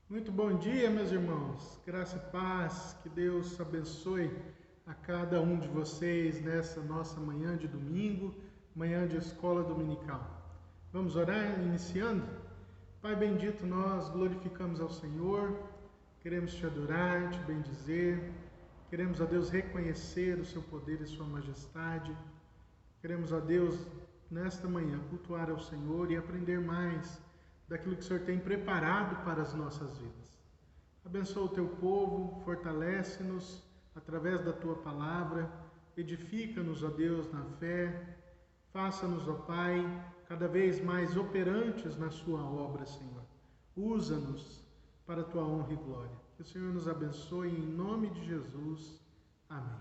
Muito bom dia, meus irmãos. Graça e paz, que Deus abençoe a cada um de vocês nessa nossa manhã de domingo, manhã de escola dominical. Vamos orar iniciando? Pai bendito, nós glorificamos ao Senhor, queremos te adorar, te bendizer, queremos, a Deus, reconhecer o seu poder e sua majestade. Queremos, a Deus, nesta manhã, cultuar ao Senhor e aprender mais daquilo que o Senhor tem preparado para as nossas vidas. Abençoa o teu povo, fortalece-nos através da tua palavra, edifica-nos, ó Deus, na fé, faça-nos, ó Pai, cada vez mais operantes na sua obra, Senhor. Usa-nos para a tua honra e glória. Que o Senhor nos abençoe em nome de Jesus. Amém.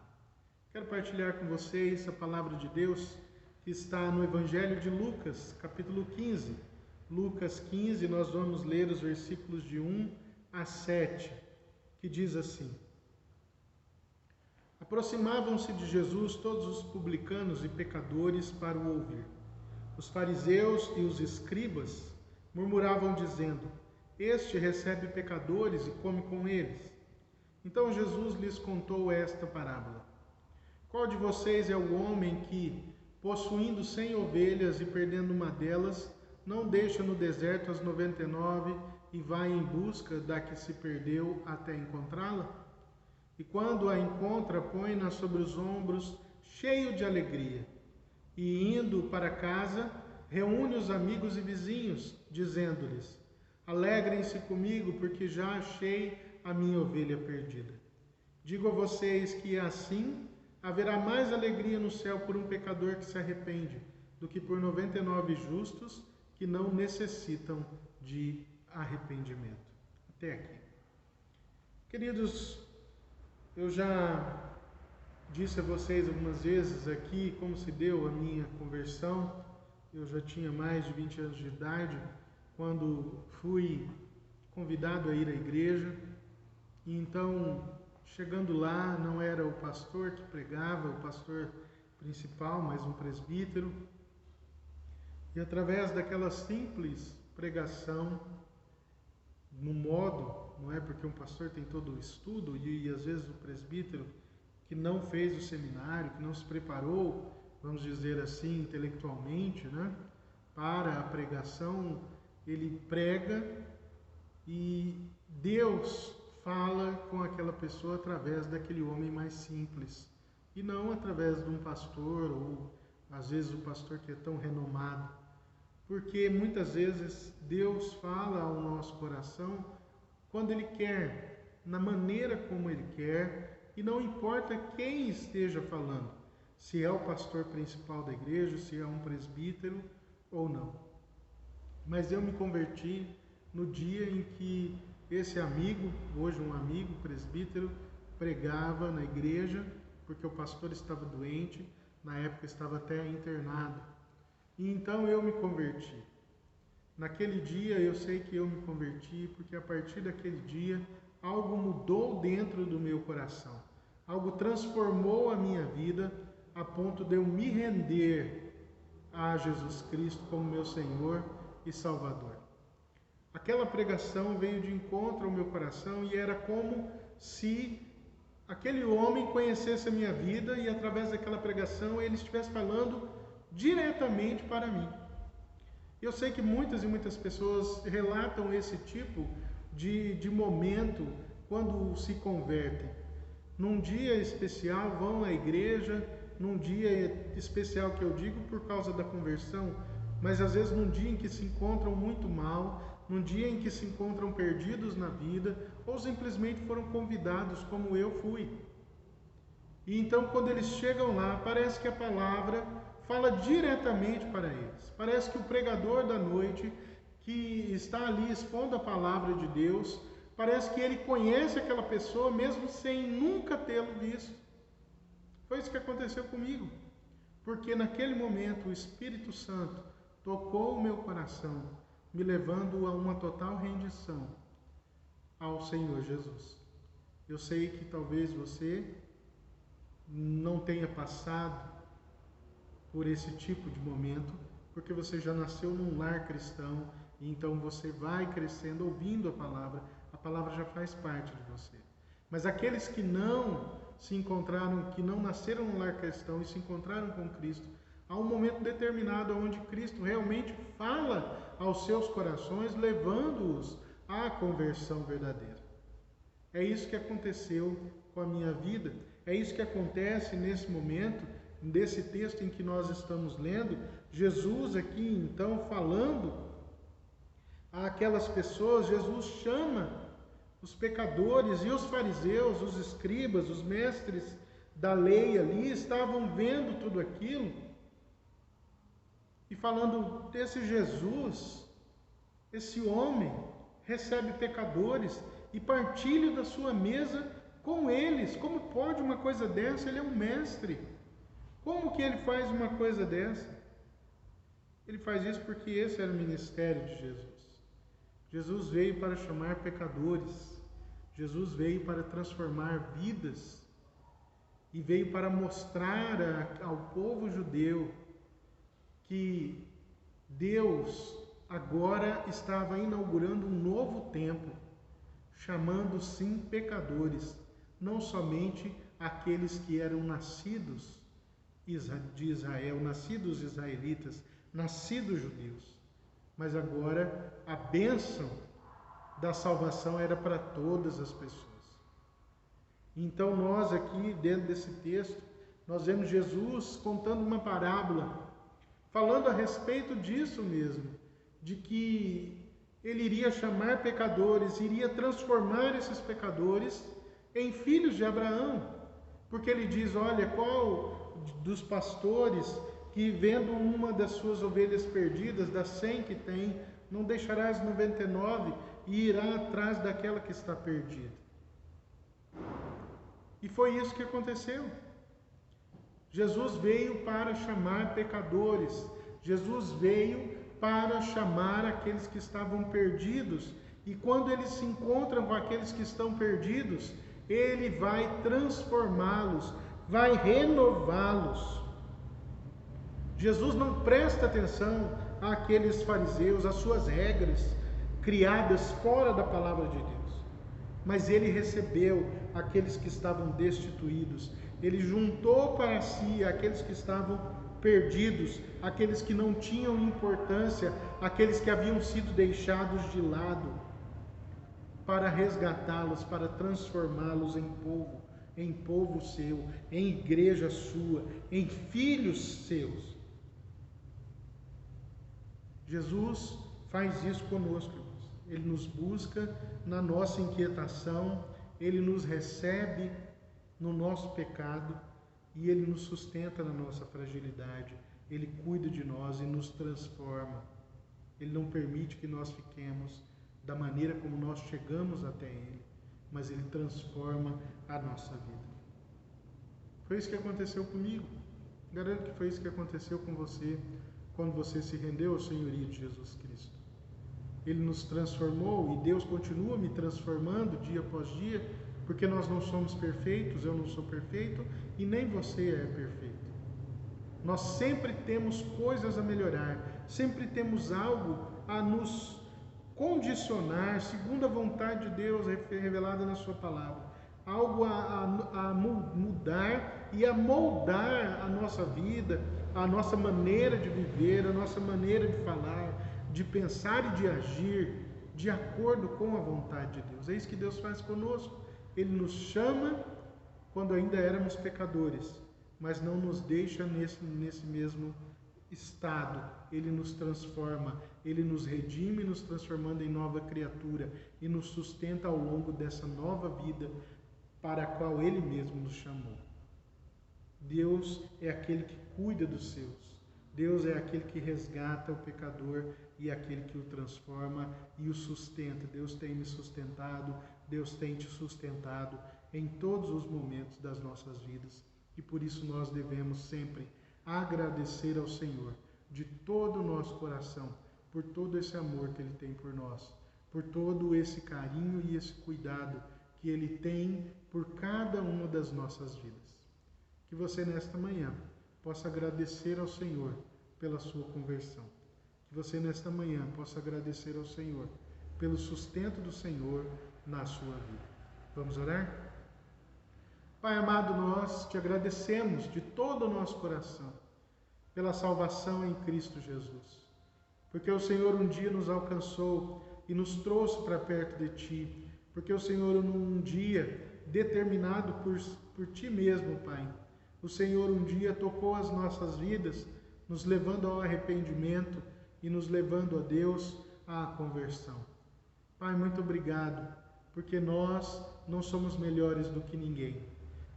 Quero partilhar com vocês a palavra de Deus que está no Evangelho de Lucas, capítulo 15. Lucas 15, nós vamos ler os versículos de 1 a 7, que diz assim: Aproximavam-se de Jesus todos os publicanos e pecadores para o ouvir. Os fariseus e os escribas murmuravam dizendo: Este recebe pecadores e come com eles. Então Jesus lhes contou esta parábola: Qual de vocês é o homem que, possuindo 100 ovelhas e perdendo uma delas, não deixa no deserto as 99 e vai em busca da que se perdeu até encontrá-la? E quando a encontra, põe-na sobre os ombros, cheio de alegria. E indo para casa, reúne os amigos e vizinhos, dizendo-lhes: Alegrem-se comigo, porque já achei a minha ovelha perdida. Digo a vocês que assim haverá mais alegria no céu por um pecador que se arrepende, do que por 99 justos que não necessitam de arrependimento. Até aqui. Queridos, eu já disse a vocês algumas vezes aqui como se deu a minha conversão. Eu já tinha mais de 20 anos de idade quando fui convidado a ir à igreja. E então, chegando lá, não era o pastor que pregava, o pastor principal, mas um presbítero. E através daquela simples pregação, no modo, não é porque um pastor tem todo o estudo e às vezes o presbítero que não fez o seminário, que não se preparou, vamos dizer assim, intelectualmente, né, para a pregação, ele prega e Deus fala com aquela pessoa através daquele homem mais simples e não através de um pastor ou às vezes o pastor que é tão renomado. Porque muitas vezes Deus fala ao nosso coração quando Ele quer, na maneira como Ele quer, e não importa quem esteja falando, se é o pastor principal da igreja, se é um presbítero ou não. Mas eu me converti no dia em que esse amigo, hoje um amigo presbítero, pregava na igreja, porque o pastor estava doente, na época estava até internado. E então eu me converti. Naquele dia eu sei que eu me converti porque a partir daquele dia algo mudou dentro do meu coração. Algo transformou a minha vida a ponto de eu me render a Jesus Cristo como meu Senhor e Salvador. Aquela pregação veio de encontro ao meu coração e era como se aquele homem conhecesse a minha vida e através daquela pregação ele estivesse falando diretamente para mim. Eu sei que muitas e muitas pessoas relatam esse tipo de momento quando se convertem. Num dia especial vão à igreja, num dia especial que eu digo por causa da conversão, mas às vezes num dia em que se encontram muito mal, num dia em que se encontram perdidos na vida, ou simplesmente foram convidados como eu fui. E então quando eles chegam lá, parece que a palavra fala diretamente para eles. Parece que o pregador da noite, que está ali expondo a palavra de Deus, parece que ele conhece aquela pessoa mesmo sem nunca tê-lo visto. Foi isso que aconteceu comigo. Porque naquele momento o Espírito Santo tocou o meu coração, me levando a uma total rendição ao Senhor Jesus. Eu sei que talvez você não tenha passado por esse tipo de momento, porque você já nasceu num lar cristão E então você vai crescendo ouvindo a palavra já faz parte de você. Mas aqueles que não se encontraram, que não nasceram no lar cristão e se encontraram com Cristo, há um momento determinado onde Cristo realmente fala aos seus corações, levando-os à conversão verdadeira. É isso que aconteceu com a minha vida, é isso que acontece nesse momento, desse texto em que nós estamos lendo, Jesus aqui então falando àquelas pessoas, Jesus chama os pecadores e os fariseus, os escribas, os mestres da lei ali, estavam vendo tudo aquilo e falando desse Jesus, esse homem recebe pecadores e partilha da sua mesa com eles. Como pode uma coisa dessa? Ele é um mestre. Como que ele faz uma coisa dessa? Ele faz isso porque esse era o ministério de Jesus. Jesus veio para chamar pecadores. Jesus veio para transformar vidas. E veio para mostrar ao povo judeu que Deus agora estava inaugurando um novo tempo, chamando sim pecadores, não somente aqueles que eram nascidos de Israel, nascidos israelitas, nascidos judeus, mas agora a bênção da salvação era para todas as pessoas. Então nós aqui, dentro desse texto, nós vemos Jesus contando uma parábola, falando a respeito disso mesmo, de que ele iria chamar pecadores, iria transformar esses pecadores em filhos de Abraão. Porque ele diz, olha, qual dos pastores que vendo uma das suas ovelhas perdidas, das 100 que tem, não deixará as 99 e irá atrás daquela que está perdida. E foi isso que aconteceu. Jesus veio para chamar pecadores. Jesus veio para chamar aqueles que estavam perdidos. E quando eles se encontram com aqueles que estão perdidos, ele vai transformá-los, vai renová-los. Jesus não presta atenção àqueles fariseus, às suas regras criadas fora da palavra de Deus. Mas ele recebeu aqueles que estavam destituídos. Ele juntou para si aqueles que estavam perdidos, aqueles que não tinham importância, aqueles que haviam sido deixados de lado, para resgatá-los, para transformá-los em povo seu, em igreja sua, em filhos seus. Jesus faz isso conosco, irmãos. Ele nos busca na nossa inquietação, ele nos recebe no nosso pecado e ele nos sustenta na nossa fragilidade. Ele cuida de nós e nos transforma. Ele não permite que nós fiquemos da maneira como nós chegamos até ele, mas ele transforma a nossa vida. Foi isso que aconteceu comigo. Garanto que foi isso que aconteceu com você quando você se rendeu ao senhorio de Jesus Cristo. Ele nos transformou e Deus continua me transformando dia após dia, porque nós não somos perfeitos, eu não sou perfeito e nem você é perfeito. Nós sempre temos coisas a melhorar, sempre temos algo a nos condicionar, segundo a vontade de Deus revelada na sua palavra. Algo a mudar e a moldar a nossa vida, a nossa maneira de viver, a nossa maneira de falar, de pensar e de agir de acordo com a vontade de Deus. É isso que Deus faz conosco. Ele nos chama quando ainda éramos pecadores, mas não nos deixa nesse mesmo estado. Ele nos transforma, ele nos redime, nos transformando em nova criatura e nos sustenta ao longo dessa nova vida para a qual ele mesmo nos chamou. Deus é aquele que cuida dos seus. Deus é aquele que resgata o pecador e é aquele que o transforma e o sustenta. Deus tem me sustentado, Deus tem te sustentado em todos os momentos das nossas vidas. E por isso nós devemos sempre agradecer ao Senhor de todo o nosso coração, por todo esse amor que Ele tem por nós, por todo esse carinho e esse cuidado que Ele tem por cada uma das nossas vidas. Que você nesta manhã possa agradecer ao Senhor pela sua conversão. Que você nesta manhã possa agradecer ao Senhor pelo sustento do Senhor na sua vida. Vamos orar? Pai amado, nós te agradecemos de todo o nosso coração pela salvação em Cristo Jesus, porque o Senhor um dia nos alcançou e nos trouxe para perto de Ti, porque o Senhor num dia determinado por Ti mesmo, Pai, o Senhor um dia tocou as nossas vidas, nos levando ao arrependimento e nos levando a Deus à conversão. Pai, muito obrigado, porque nós não somos melhores do que ninguém,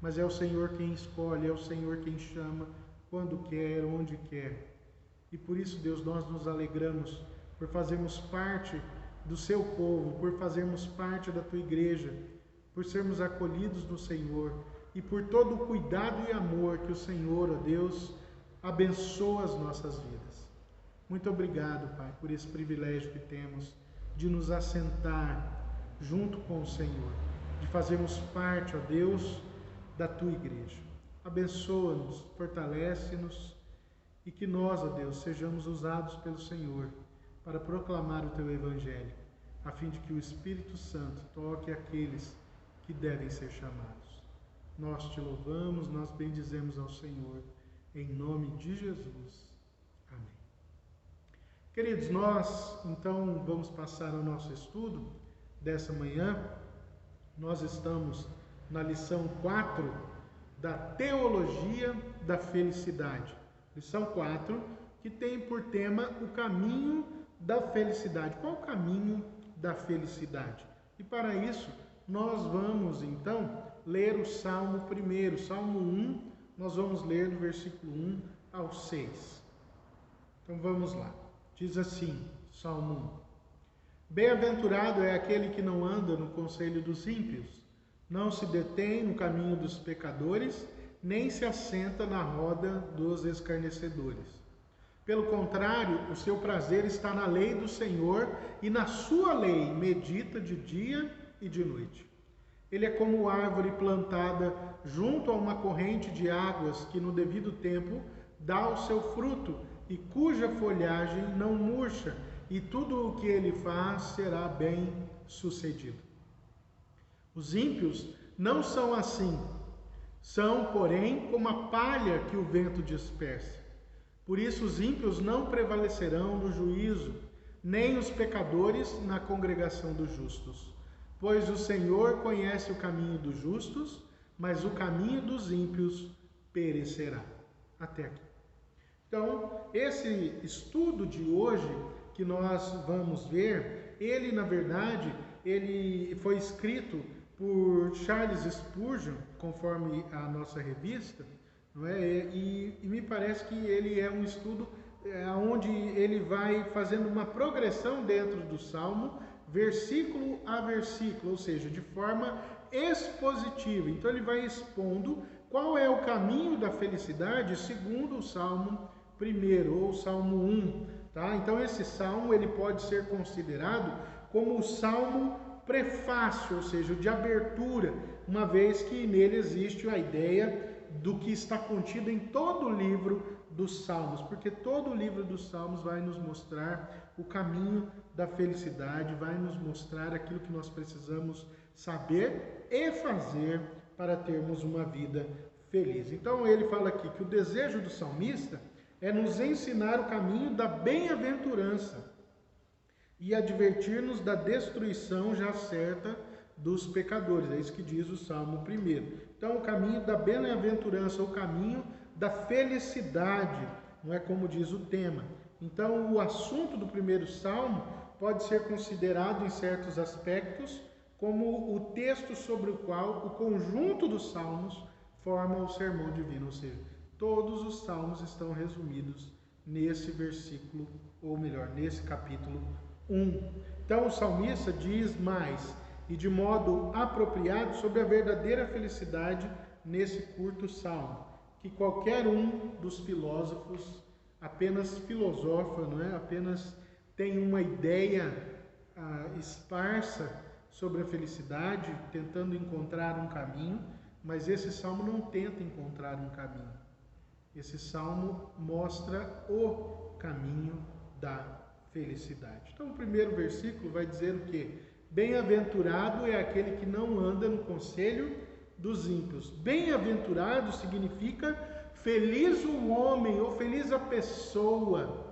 mas é o Senhor quem escolhe, é o Senhor quem chama, quando quer, onde quer. E por isso, Deus, nós nos alegramos por fazermos parte do seu povo, por fazermos parte da tua igreja, por sermos acolhidos no Senhor e por todo o cuidado e amor que o Senhor, ó Deus, abençoa as nossas vidas. Muito obrigado, Pai, por esse privilégio que temos de nos assentar junto com o Senhor, de fazermos parte, ó Deus, da tua igreja. Abençoa-nos, fortalece-nos e que nós, ó Deus, sejamos usados pelo Senhor para proclamar o teu evangelho, a fim de que o Espírito Santo toque aqueles que devem ser chamados. Nós te louvamos, nós bendizemos ao Senhor, em nome de Jesus. Amém. Queridos, nós então vamos passar ao nosso estudo dessa manhã. Nós estamos na lição 4 da Teologia da Felicidade. Lição 4, que tem por tema o caminho da felicidade. Qual o caminho da felicidade? E para isso, nós vamos então ler o Salmo primeiro, Salmo 1, nós vamos ler do versículo 1 ao 6. Então vamos lá. Diz assim, Salmo 1. Bem-aventurado é aquele que não anda no conselho dos ímpios, não se detém no caminho dos pecadores, nem se assenta na roda dos escarnecedores. Pelo contrário, o seu prazer está na lei do Senhor, e na sua lei medita de dia e de noite. Ele é como árvore plantada junto a uma corrente de águas, que no devido tempo dá o seu fruto, e cuja folhagem não murcha, e tudo o que ele faz será bem sucedido. Os ímpios não são assim, são, porém, como a palha que o vento dispersa. Por isso os ímpios não prevalecerão no juízo, nem os pecadores na congregação dos justos. Pois o Senhor conhece o caminho dos justos, mas o caminho dos ímpios perecerá. Até aqui. Então, esse estudo de hoje que nós vamos ver, ele na verdade, ele foi escrito por Charles Spurgeon, conforme a nossa revista, não é? E me parece que ele é um estudo onde ele vai fazendo uma progressão dentro do Salmo, versículo a versículo, ou seja, de forma expositiva. Então ele vai expondo qual é o caminho da felicidade segundo o Salmo 1 ou Salmo 1. Tá? Então esse salmo ele pode ser considerado como o salmo prefácio, ou seja, de abertura, uma vez que nele existe a ideia do que está contido em todo o livro dos Salmos, porque todo o livro dos Salmos vai nos mostrar o caminho da felicidade, vai nos mostrar aquilo que nós precisamos saber e fazer para termos uma vida feliz. Então ele fala aqui que o desejo do salmista é nos ensinar o caminho da bem-aventurança e advertir-nos da destruição já certa dos pecadores. É isso que diz o Salmo 1. Então, o caminho da bem-aventurança, o caminho da felicidade, não é como diz o tema. Então, o assunto do primeiro Salmo pode ser considerado, em certos aspectos, como o texto sobre o qual o conjunto dos Salmos forma o sermão divino, ou seja, todos os Salmos estão resumidos nesse versículo, ou melhor, nesse capítulo 1. Então o salmista diz mais, e de modo apropriado, sobre a verdadeira felicidade nesse curto salmo, que qualquer um dos filósofos apenas filosofa, não é? Apenas tem uma ideia esparsa sobre a felicidade, tentando encontrar um caminho, mas esse salmo não tenta encontrar um caminho. Esse salmo mostra o caminho da felicidade. Então, o primeiro versículo vai dizer o quê? Bem-aventurado é aquele que não anda no conselho dos ímpios. Bem-aventurado significa feliz o homem ou feliz a pessoa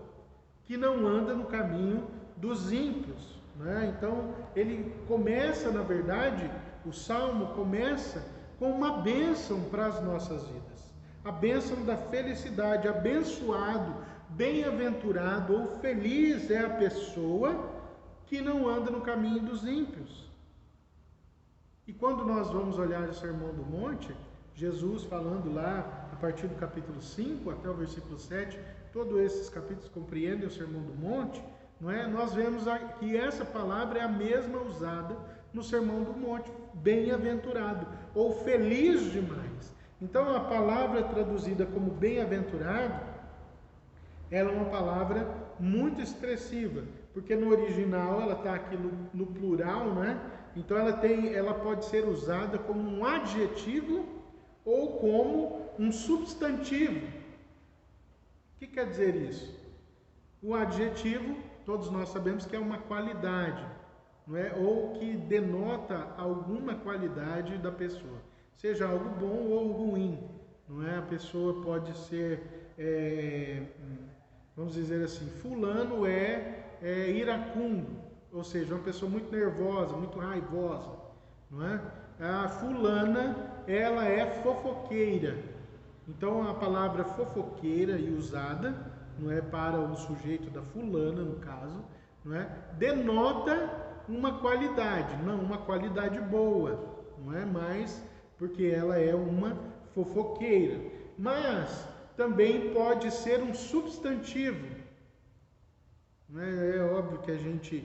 que não anda no caminho dos ímpios, né? Então, ele começa, na verdade, o Salmo começa com uma bênção para as nossas vidas. A bênção da felicidade, abençoado, bem-aventurado ou feliz é a pessoa que não anda no caminho dos ímpios. E quando nós vamos olhar o Sermão do Monte, Jesus falando lá, a partir do capítulo 5 até o versículo 7, todos esses capítulos compreendem o Sermão do Monte, não é? Nós vemos que essa palavra é a mesma usada no Sermão do Monte, bem-aventurado, ou feliz demais. Então, a palavra traduzida como bem-aventurado, ela é uma palavra muito expressiva, porque no original ela está aqui no plural, né? Então ela pode ser usada como um adjetivo ou como um substantivo. O que quer dizer isso? O adjetivo, todos nós sabemos que é uma qualidade, não é? Ou que denota alguma qualidade da pessoa, seja algo bom ou ruim, não é? A pessoa pode ser, vamos dizer assim, fulano é iracundo, ou seja, uma pessoa muito nervosa, muito raivosa, não é? A fulana, ela é fofoqueira. Então a palavra fofoqueira e usada, não é, para o sujeito da fulana, no caso, não é, denota uma qualidade, não uma qualidade boa, não é, mais porque ela é uma fofoqueira. Mas também pode ser um substantivo. É óbvio que a gente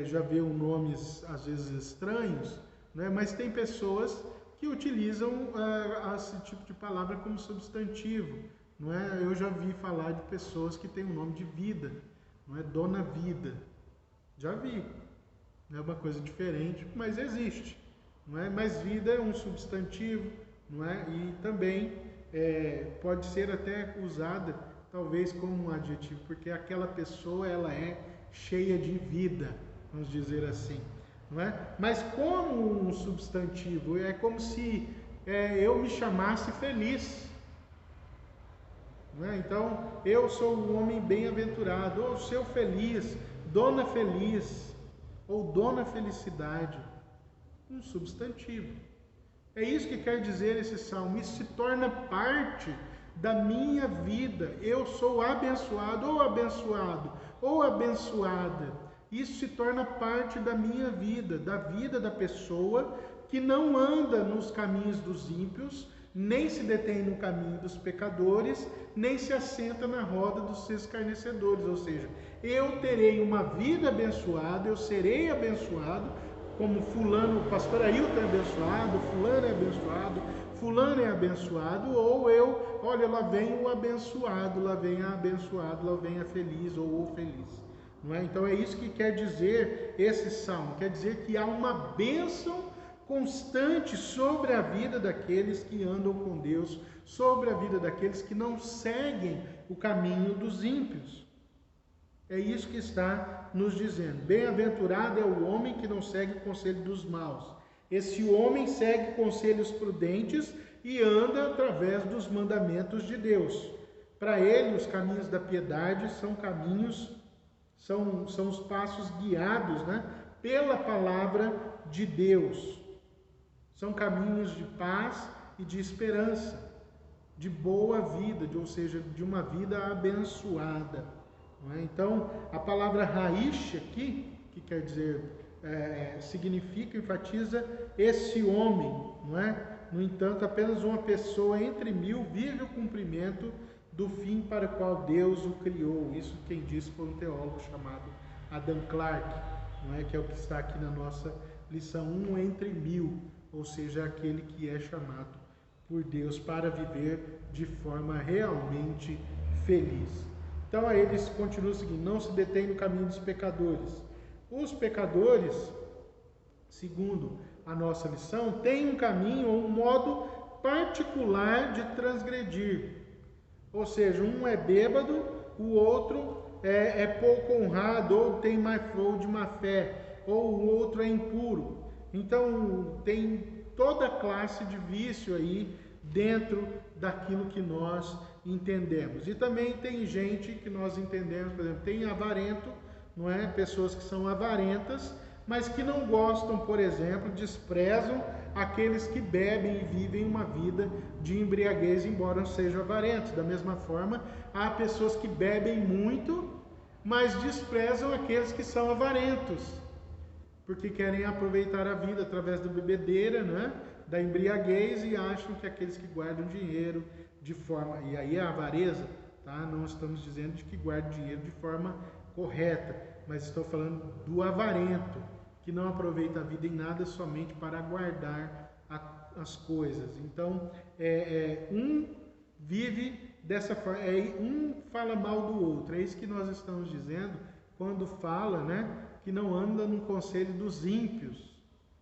já vê nomes às vezes estranhos, né? Mas tem pessoas que utilizam esse tipo de palavra como substantivo, não é? Eu já vi falar de pessoas que têm o nome de Vida, não é? Dona Vida, já vi, é uma coisa diferente, mas existe, não é? Mas vida é um substantivo, não é? E também pode ser até usada talvez como um adjetivo, porque aquela pessoa ela é cheia de vida, vamos dizer assim, não é? Mas como um substantivo, é como se eu me chamasse feliz, não é? Então, eu sou um homem bem-aventurado, ou seu feliz, dona feliz, ou dona felicidade, um substantivo. É isso que quer dizer esse salmo, isso se torna parte da minha vida. Eu sou abençoado ou abençoada. Isso se torna parte da minha vida, da vida da pessoa que não anda nos caminhos dos ímpios, nem se detém no caminho dos pecadores, nem se assenta na roda dos escarnecedores. Ou seja, eu terei uma vida abençoada, eu serei abençoado, como fulano, o pastor Ailton é abençoado, fulano é abençoado, fulano é abençoado, ou olha, lá vem o abençoado, lá vem a abençoado, lá vem a feliz ou o feliz. Não é? Então é isso que quer dizer esse salmo, quer dizer que há uma bênção constante sobre a vida daqueles que andam com Deus, sobre a vida daqueles que não seguem o caminho dos ímpios. É isso que está nos dizendo. Bem-aventurado é o homem que não segue o conselho dos maus. Esse homem segue conselhos prudentes e anda através dos mandamentos de Deus. Para ele, os caminhos da piedade são caminhos, são os passos guiados, né, pela palavra de Deus. São caminhos de paz e de esperança, de boa vida, ou seja, de uma vida abençoada. Não é? Então, a palavra raiz aqui, que quer dizer, significa, enfatiza esse homem, não é? No entanto, apenas uma pessoa entre mil vive o cumprimento do fim para o qual Deus o criou. Isso quem disse foi um teólogo chamado Adam Clarke, não é? Que é o que está aqui na nossa lição, um entre mil, ou seja, aquele que é chamado por Deus para viver de forma realmente feliz. Então, aí eles continuam seguindo, não se detém no caminho dos pecadores. Os pecadores, segundo a nossa lição, têm um caminho ou um modo particular de transgredir. Ou seja, um é bêbado, o outro é pouco honrado, ou tem de má fé, ou o outro é impuro. Então tem toda classe de vício aí dentro daquilo que nós entendemos. E também tem gente que nós entendemos, por exemplo, tem avarento, não é? Pessoas que são avarentas, mas que não gostam, por exemplo, desprezam aqueles que bebem e vivem uma vida de embriaguez, embora não sejam avarentos. Da mesma forma, há pessoas que bebem muito, mas desprezam aqueles que são avarentos, porque querem aproveitar a vida através da bebedeira, né? Da embriaguez, e acham que aqueles que guardam dinheiro de forma... E aí a avareza, tá? Não estamos dizendo de que guarda dinheiro de forma correta, mas estou falando do avarento, que não aproveita a vida em nada somente para guardar as coisas. Então, um vive dessa forma, um fala mal do outro. É isso que nós estamos dizendo quando fala, né, que não anda no conselho dos ímpios.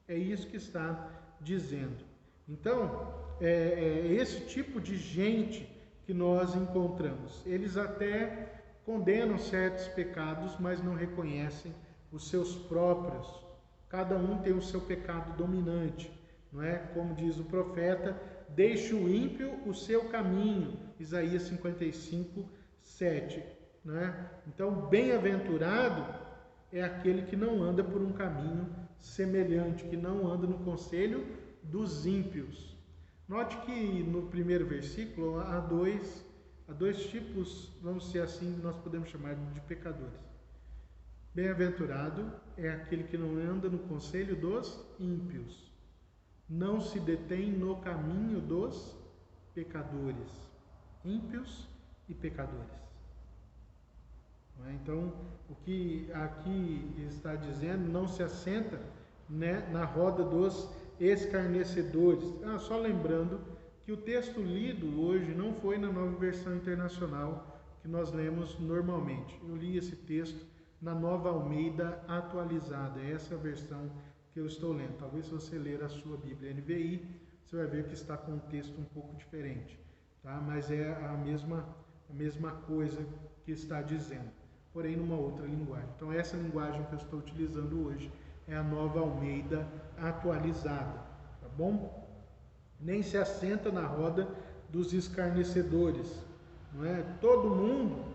É isso que está dizendo. Então, esse tipo de gente que nós encontramos. Eles até condenam certos pecados, mas não reconhecem os seus próprios. Cada um tem o seu pecado dominante, não é? Como diz o profeta, deixe o ímpio o seu caminho, Isaías 55, 7. Não é? Então, bem-aventurado é aquele que não anda por um caminho semelhante, que não anda no conselho dos ímpios. Note que no primeiro versículo há dois tipos, vamos dizer assim, nós podemos chamar de pecadores. Bem-aventurado é aquele que não anda no conselho dos ímpios, não se detém no caminho dos pecadores, ímpios e pecadores. Então, o que aqui está dizendo, não se assenta, né, na roda dos escarnecedores. Só lembrando que o texto lido hoje não foi na Nova Versão Internacional que nós lemos normalmente. Eu li esse texto na Nova Almeida Atualizada. Essa é a versão que eu estou lendo. Talvez se você ler a sua Bíblia NVI, você vai ver que está com um texto um pouco diferente, tá? Mas é a mesma coisa que está dizendo, porém numa outra linguagem. Então essa linguagem que eu estou utilizando hoje é a Nova Almeida Atualizada, tá bom? Nem se assenta na roda dos escarnecedores, não é? Todo mundo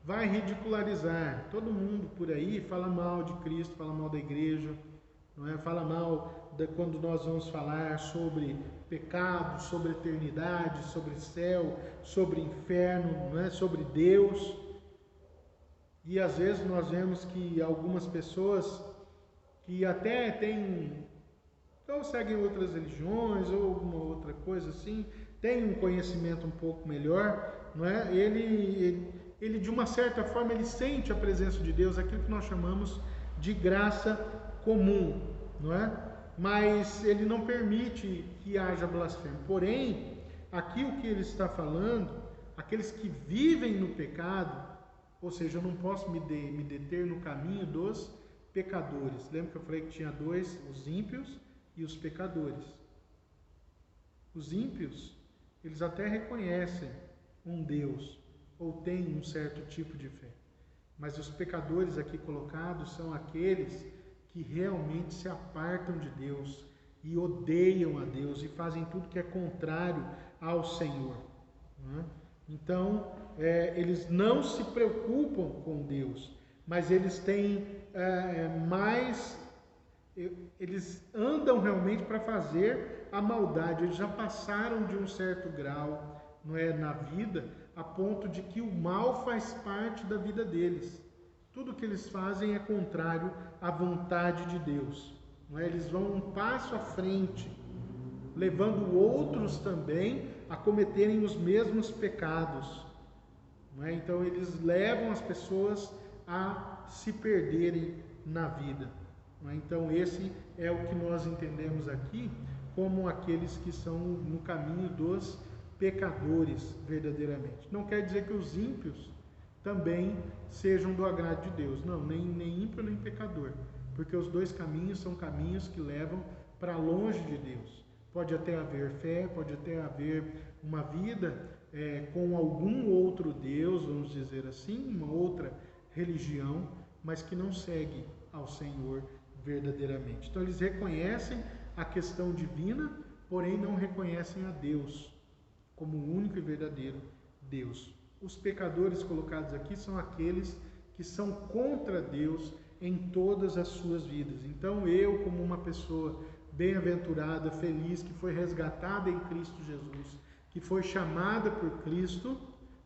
vai ridicularizar, todo mundo por aí fala mal de Cristo, fala mal da igreja, não é? Fala mal quando nós vamos falar sobre pecado, sobre eternidade, sobre céu, sobre inferno, não é? Sobre Deus. E às vezes nós vemos que algumas pessoas que até ou seguem outras religiões ou alguma outra coisa assim, têm um conhecimento um pouco melhor, não é? Ele de uma certa forma ele sente a presença de Deus, aquilo que nós chamamos de graça comum, não é? Mas ele não permite que haja blasfêmia. Porém, aqui o que ele está falando, aqueles que vivem no pecado, ou seja, eu não posso me deter no caminho dos pecadores. Lembra que eu falei que tinha dois, os ímpios e os pecadores. Os ímpios, eles até reconhecem um Deus, ou têm um certo tipo de fé. Mas os pecadores aqui colocados são aqueles que realmente se apartam de Deus e odeiam a Deus e fazem tudo que é contrário ao Senhor. Né? Então, eles não se preocupam com Deus, mas eles têm eles andam realmente para fazer a maldade. Eles já passaram de um certo grau, não é, na vida, a ponto de que o mal faz parte da vida deles. Tudo que eles fazem é contrário à vontade de Deus. Não é? Eles vão um passo à frente, levando outros também a cometerem os mesmos pecados. Não é? Então eles levam as pessoas a se perderem na vida. Não é? Então esse é o que nós entendemos aqui como aqueles que são no caminho dos pecadores verdadeiramente. Não quer dizer que os ímpios também sejam do agrado de Deus. Não, nem ímpio nem pecador. Porque os dois caminhos são caminhos que levam para longe de Deus. Pode até haver fé, pode até haver uma vida com algum outro Deus, vamos dizer assim, uma outra religião, mas que não segue ao Senhor verdadeiramente. Então eles reconhecem a questão divina, porém não reconhecem a Deus como o único e verdadeiro Deus. Os pecadores colocados aqui são aqueles que são contra Deus em todas as suas vidas. Então eu, como uma pessoa bem-aventurada, feliz, que foi resgatada em Cristo Jesus, que foi chamada por Cristo,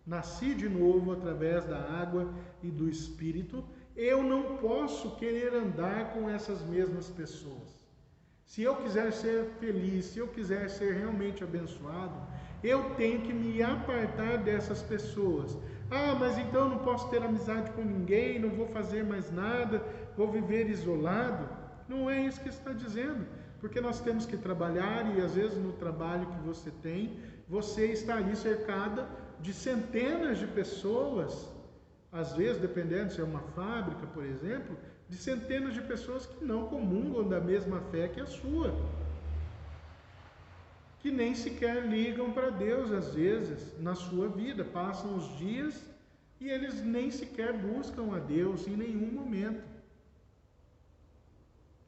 nasci de novo através da água e do Espírito, eu não posso querer andar com essas mesmas pessoas. Se eu quiser ser feliz, se eu quiser ser realmente abençoado, eu tenho que me apartar dessas pessoas. Ah, mas então eu não posso ter amizade com ninguém, não vou fazer mais nada, vou viver isolado. Não é isso que está dizendo, porque nós temos que trabalhar e às vezes no trabalho que você tem, você está ali cercada de centenas de pessoas, às vezes, dependendo se é uma fábrica, por exemplo, de centenas de pessoas que não comungam da mesma fé que a sua, que nem sequer ligam para Deus, às vezes, na sua vida. Passam os dias e eles nem sequer buscam a Deus em nenhum momento.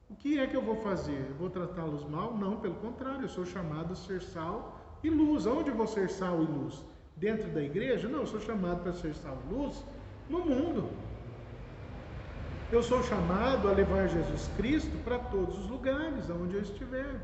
O que é que eu vou fazer? Eu vou tratá-los mal? Não, pelo contrário, eu sou chamado a ser sal e luz. Onde eu vou ser sal e luz? Dentro da igreja? Não, eu sou chamado para ser sal e luz no mundo. Eu sou chamado a levar Jesus Cristo para todos os lugares, aonde eu estiver.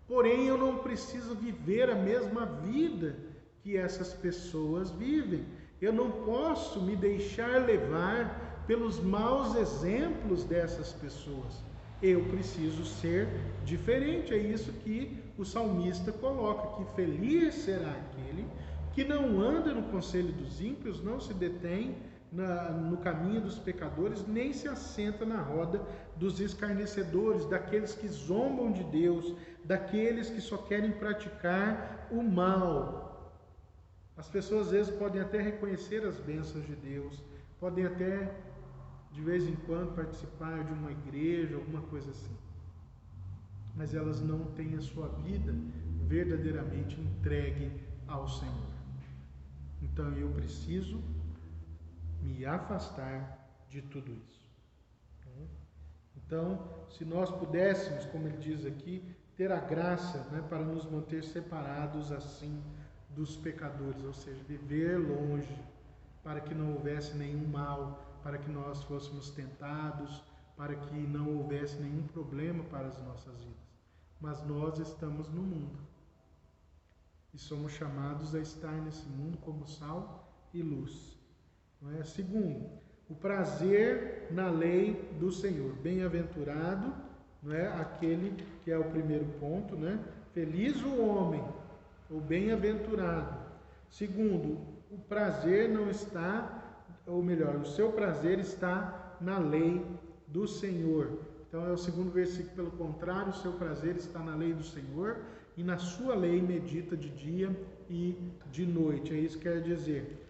Porém, eu não preciso viver a mesma vida que essas pessoas vivem. Eu não posso me deixar levar pelos maus exemplos dessas pessoas. Eu preciso ser diferente. É isso que o salmista coloca, que feliz será aquele que não anda no conselho dos ímpios, não se detém no caminho dos pecadores, nem se assenta na roda dos escarnecedores, daqueles que zombam de Deus, daqueles que só querem praticar o mal. As pessoas às vezes podem até reconhecer as bênçãos de Deus, podem até de vez em quando participar de uma igreja, alguma coisa assim, mas elas não têm a sua vida verdadeiramente entregue ao Senhor. Então eu preciso me afastar de tudo isso. Então, se nós pudéssemos, como ele diz aqui, ter a graça, para nos manter separados assim dos pecadores, ou seja, viver longe, para que não houvesse nenhum mal, para que nós fôssemos tentados, para que não houvesse nenhum problema para as nossas vidas. Mas nós estamos no mundo e somos chamados a estar nesse mundo como sal e luz. Não é? Segundo, o prazer na lei do Senhor. Bem-aventurado, não é? Aquele que é o primeiro ponto, né? Feliz o homem, ou bem-aventurado. Segundo, o prazer não está, ou melhor, o seu prazer está na lei do Senhor. Então é o segundo versículo. Pelo contrário, o seu prazer está na lei do Senhor, e na sua lei medita de dia e de noite. É isso que quer dizer.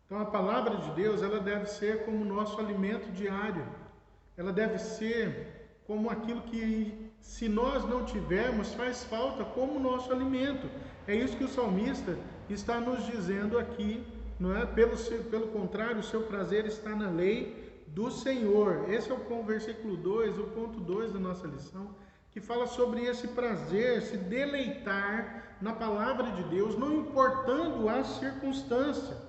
Então a palavra de Deus, ela deve ser como o nosso alimento diário. Ela deve ser como aquilo que, se nós não tivermos, faz falta como o nosso alimento. É isso que o salmista está nos dizendo aqui, não é? Pelo contrário, o seu prazer está na lei do Senhor. Esse é o versículo 2, o ponto 2 da nossa lição, que fala sobre esse prazer, se deleitar na palavra de Deus, não importando a circunstância.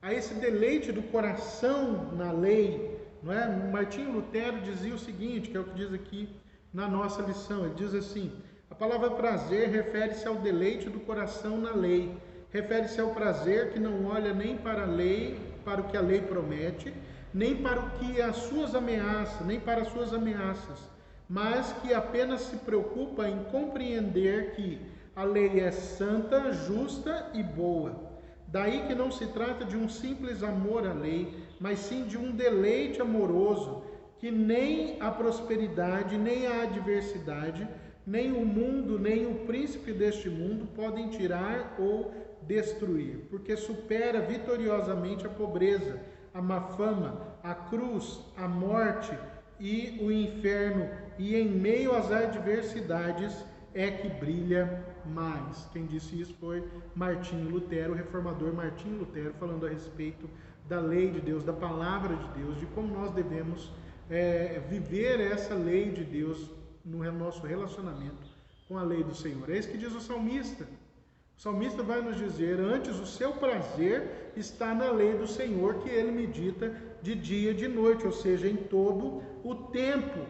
A esse deleite do coração na lei, não é? Martinho Lutero dizia o seguinte, que é o que diz aqui na nossa lição. Ele diz assim: a palavra prazer refere-se ao deleite do coração na lei, refere-se ao prazer que não olha nem para a lei, para o que a lei promete, nem para o que as suas ameaças, nem para as suas ameaças, mas que apenas se preocupa em compreender que a lei é santa, justa e boa. Daí que não se trata de um simples amor à lei, mas sim de um deleite amoroso, que nem a prosperidade, nem a adversidade, nem o mundo, nem o príncipe deste mundo podem tirar ou destruir, porque supera vitoriosamente a pobreza, a má fama, a cruz, a morte e o inferno, e em meio às adversidades é que brilha mais. Quem disse isso foi Martinho Lutero, o reformador Martinho Lutero, falando a respeito da lei de Deus, da palavra de Deus, de como nós devemos viver essa lei de Deus no nosso relacionamento com a lei do Senhor. É isso que diz o salmista. O salmista vai nos dizer: antes o seu prazer está na lei do Senhor, que ele medita de dia e de noite, ou seja, em todo o tempo.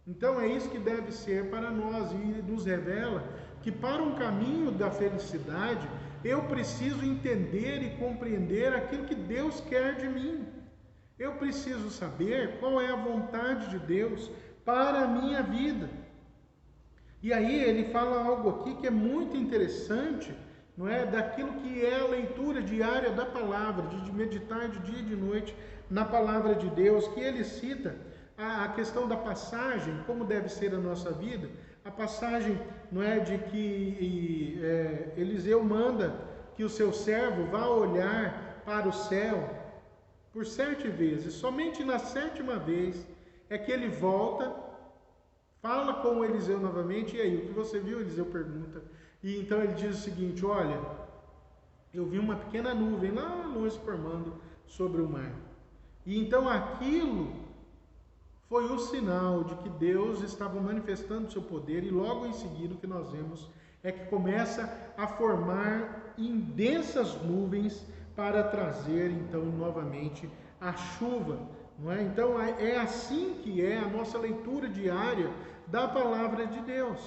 Então é isso que deve ser para nós, e nos revela que para um caminho da felicidade eu preciso entender e compreender aquilo que Deus quer de mim. Eu preciso saber qual é a vontade de Deus para a minha vida. E aí ele fala algo aqui que é muito interessante, não é? Daquilo que é a leitura diária da palavra, de meditar de dia e de noite na palavra de Deus, que ele cita a questão da passagem, como deve ser a nossa vida, a passagem, não é, de que Eliseu manda que o seu servo vá olhar para o céu por 7 vezes, somente na 7ª vez é que ele volta, fala com Eliseu novamente. E aí, o que você viu? Eliseu pergunta. E então ele diz o seguinte: olha, eu vi uma pequena nuvem lá longe formando sobre o mar. E então aquilo foi o sinal de que Deus estava manifestando o seu poder, e logo em seguida o que nós vemos é que começa a formar em densas nuvens para trazer então novamente a chuva. Não é? Então é assim que é a nossa leitura diária da palavra de Deus.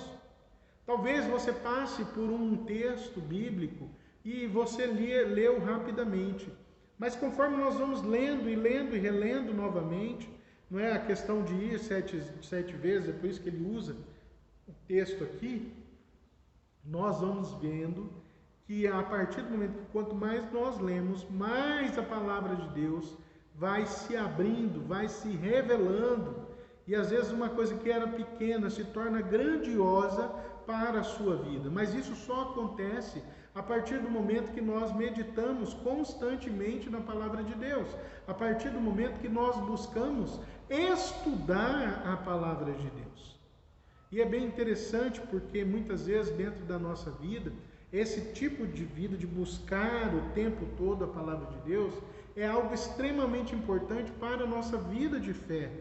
Talvez você passe por um texto bíblico e você leu rapidamente, mas conforme nós vamos lendo e lendo e relendo novamente, não é a questão de ir sete vezes, é por isso que ele usa o texto aqui, nós vamos vendo que a partir do momento que quanto mais nós lemos, mais a palavra de Deus vai se abrindo, vai se revelando, e às vezes uma coisa que era pequena se torna grandiosa para a sua vida. Mas isso só acontece a partir do momento que nós meditamos constantemente na palavra de Deus, a partir do momento que nós buscamos estudar a palavra de Deus. E é bem interessante porque muitas vezes dentro da nossa vida, esse tipo de vida de buscar o tempo todo a palavra de Deus é algo extremamente importante para a nossa vida de fé,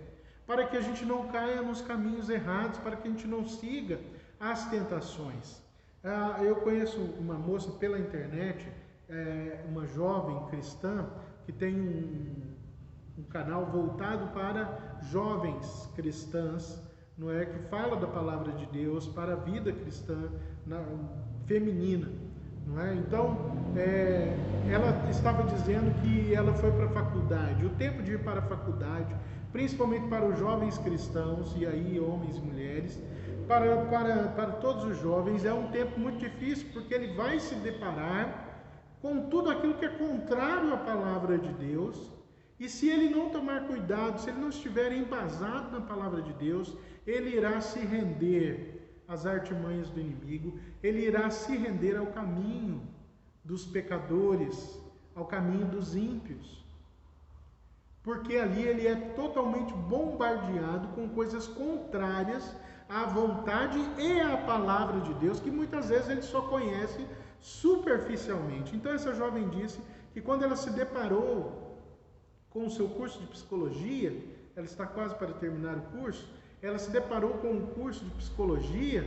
para que a gente não caia nos caminhos errados, para que a gente não siga as tentações. Eu conheço uma moça pela internet, uma jovem cristã, que tem um canal voltado para jovens cristãs, não é, que fala da palavra de Deus para a vida cristã feminina, não é? Então, ela estava dizendo que ela foi para a faculdade. O tempo de ir para a faculdade, principalmente para os jovens cristãos, e aí homens e mulheres, para todos os jovens, é um tempo muito difícil, porque ele vai se deparar com tudo aquilo que é contrário à palavra de Deus, e se ele não tomar cuidado, se ele não estiver embasado na palavra de Deus, ele irá se render às artimanhas do inimigo, ele irá se render ao caminho dos pecadores, ao caminho dos ímpios, porque ali ele é totalmente bombardeado com coisas contrárias à vontade e à palavra de Deus, que muitas vezes ele só conhece superficialmente. Então essa jovem disse que quando ela se deparou com o seu curso de psicologia, ela está quase para terminar o curso, ela se deparou com um curso de psicologia,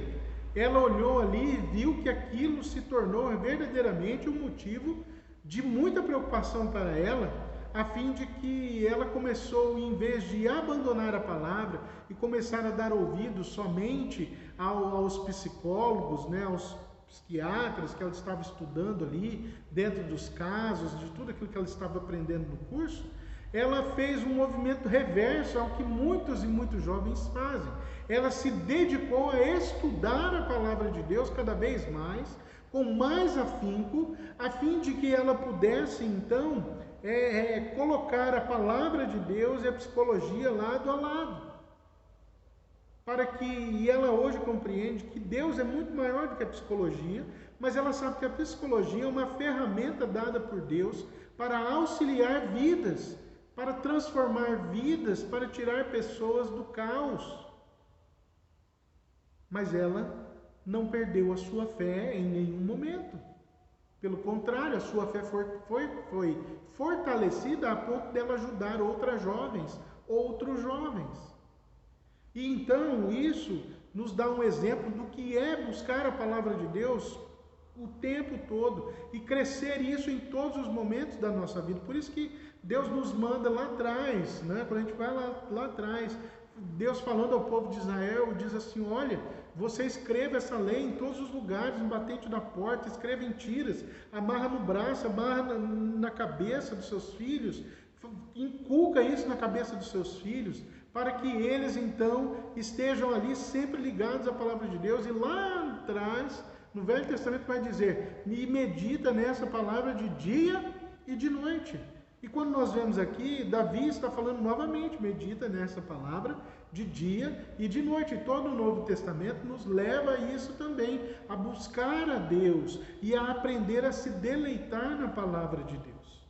ela olhou ali e viu que aquilo se tornou verdadeiramente um motivo de muita preocupação para ela, a fim de que ela começou, em vez de abandonar a palavra e começar a dar ouvidos somente aos psicólogos, né, aos psiquiatras que ela estava estudando ali, dentro dos casos, de tudo aquilo que ela estava aprendendo no curso, ela fez um movimento reverso ao que muitos e muitos jovens fazem. Ela se dedicou a estudar a palavra de Deus cada vez mais, com mais afinco, a fim de que ela pudesse então colocar a palavra de Deus e a psicologia lado a lado. E ela hoje compreende que Deus é muito maior do que a psicologia, mas ela sabe que a psicologia é uma ferramenta dada por Deus para auxiliar vidas, para transformar vidas, para tirar pessoas do caos. Mas ela não perdeu a sua fé em nenhum momento. Pelo contrário, a sua fé foi fortalecida a ponto dela ajudar outros jovens. E então isso nos dá um exemplo do que é buscar a palavra de Deus o tempo todo e crescer isso em todos os momentos da nossa vida. Por isso que Deus nos manda lá atrás, né? Quando a gente vai lá atrás, Deus falando ao povo de Israel, diz assim: olha, você escreva essa lei em todos os lugares, no batente da porta, escreva em tiras, amarra no braço, amarra na cabeça dos seus filhos, inculca isso na cabeça dos seus filhos, para que eles então estejam ali sempre ligados à palavra de Deus. E lá atrás, no Velho Testamento vai dizer: e medita nessa palavra de dia e de noite. E quando nós vemos aqui, Davi está falando novamente: medita nessa palavra de dia e de noite. E todo o Novo Testamento nos leva a isso também, a buscar a Deus e a aprender a se deleitar na palavra de Deus.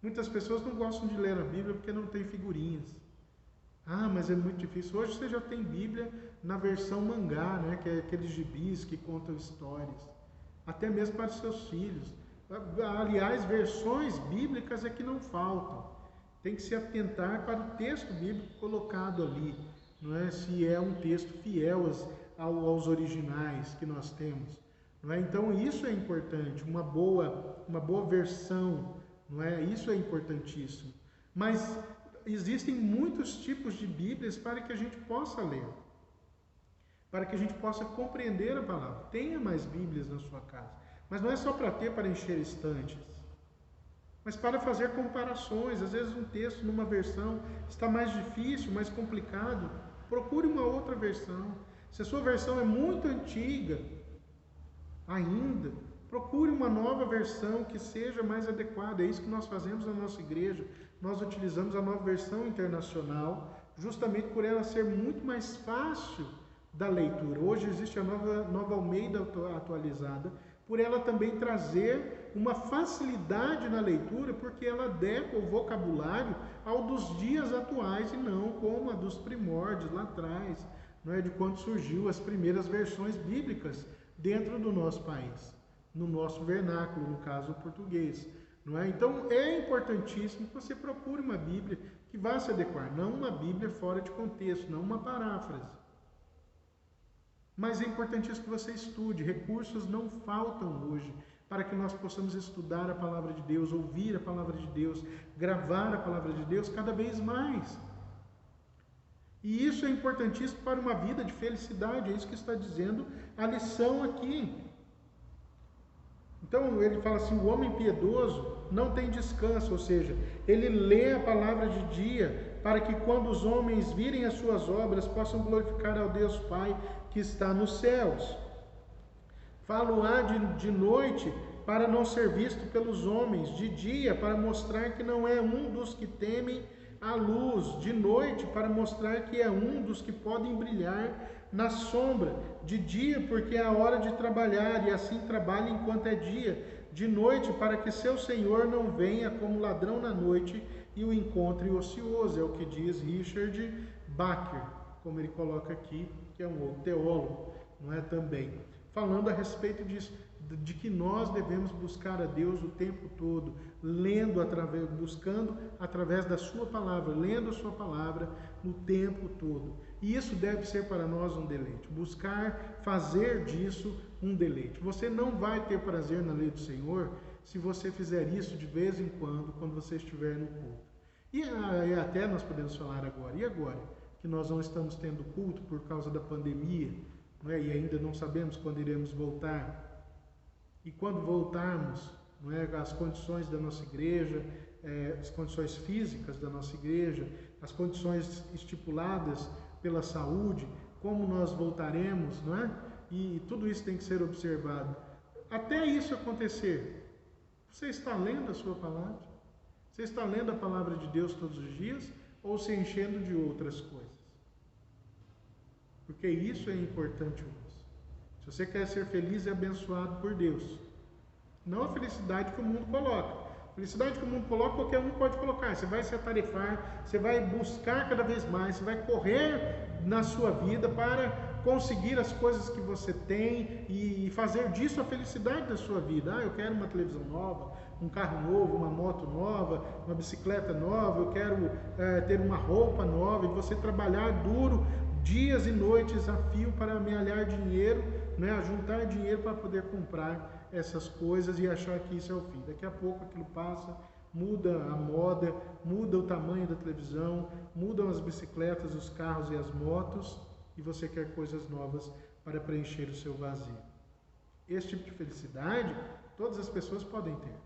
Muitas pessoas não gostam de ler a Bíblia porque não tem figurinhas. Ah, mas é muito difícil. Hoje você já tem Bíblia na versão mangá, né? Que é aqueles gibis que contam histórias. Até mesmo para os seus filhos. Aliás, versões bíblicas é que não faltam. Tem que se atentar para o texto bíblico colocado ali. Não é? Se é um texto fiel aos originais que nós temos. Não é? Então isso é importante. Uma boa versão. Não é? Isso é importantíssimo. Mas existem muitos tipos de Bíblias para que a gente possa ler, para que a gente possa compreender a palavra. Tenha mais Bíblias na sua casa, mas não é só para ter, para encher estantes, mas para fazer comparações. Às vezes um texto numa versão está mais difícil, mais complicado, procure uma outra versão. Se a sua versão é muito antiga ainda, procure uma nova versão que seja mais adequada. É isso que nós fazemos na nossa igreja. Nós utilizamos a nova versão internacional, justamente por ela ser muito mais fácil da leitura. Hoje existe a nova Almeida atualizada, por ela também trazer uma facilidade na leitura, porque ela adequa o vocabulário ao dos dias atuais e não como a dos primórdios lá atrás, não é, de quando surgiu as primeiras versões bíblicas dentro do nosso país, no nosso vernáculo, no caso o português. Não é? Então é importantíssimo que você procure uma Bíblia que vá se adequar, não uma Bíblia fora de contexto, não uma paráfrase. Mas é importantíssimo que você estude. Recursos não faltam hoje para que nós possamos estudar a palavra de Deus, ouvir a palavra de Deus, gravar a palavra de Deus cada vez mais. E isso é importantíssimo para uma vida de felicidade, é isso que está dizendo a lição aqui. Então ele fala assim: o homem piedoso não tem descanso, ou seja, ele lê a palavra de dia, para que quando os homens virem as suas obras, possam glorificar ao Deus Pai que está nos céus. Falo-á de noite, para não ser visto pelos homens, de dia, para mostrar que não é um dos que temem a luz, de noite, para mostrar que é um dos que podem brilhar na sombra, de dia, porque é a hora de trabalhar, e assim trabalha enquanto é dia, de noite, para que seu Senhor não venha como ladrão na noite e o encontre ocioso. É o que diz Richard Baker, como ele coloca aqui, que é um outro teólogo, não é, também, falando a respeito disso, de que nós devemos buscar a Deus o tempo todo, buscando através da sua palavra, lendo a sua palavra no tempo todo. E isso deve ser para nós um deleite, buscar fazer disso um deleite. Você não vai ter prazer na lei do Senhor se você fizer isso de vez em quando você estiver no culto. E até nós podemos falar agora, e agora que nós não estamos tendo culto por causa da pandemia, não é? E ainda não sabemos quando iremos voltar. E quando voltarmos, não é, as condições da nossa igreja, as condições físicas da nossa igreja, as condições estipuladas pela saúde, como nós voltaremos, não é? E tudo isso tem que ser observado. Até isso acontecer, você está lendo a sua palavra? Você está lendo a palavra de Deus todos os dias ou se enchendo de outras coisas? Porque isso é importante hoje. Se você quer ser feliz e abençoado por Deus, não a felicidade que o mundo coloca. A felicidade que o mundo coloca, qualquer um pode colocar. Você vai se atarefar, você vai buscar cada vez mais, você vai correr na sua vida para conseguir as coisas que você tem e fazer disso a felicidade da sua vida. Eu quero uma televisão nova, um carro novo, uma moto nova, uma bicicleta nova, eu quero ter uma roupa nova, e você trabalhar duro, dias e noites a fio para amealhar dinheiro, né, juntar dinheiro para poder comprar essas coisas e achar que isso é o fim. Daqui a pouco aquilo passa, muda a moda, muda o tamanho da televisão, mudam as bicicletas, os carros e as motos, e você quer coisas novas para preencher o seu vazio. Esse tipo de felicidade todas as pessoas podem ter.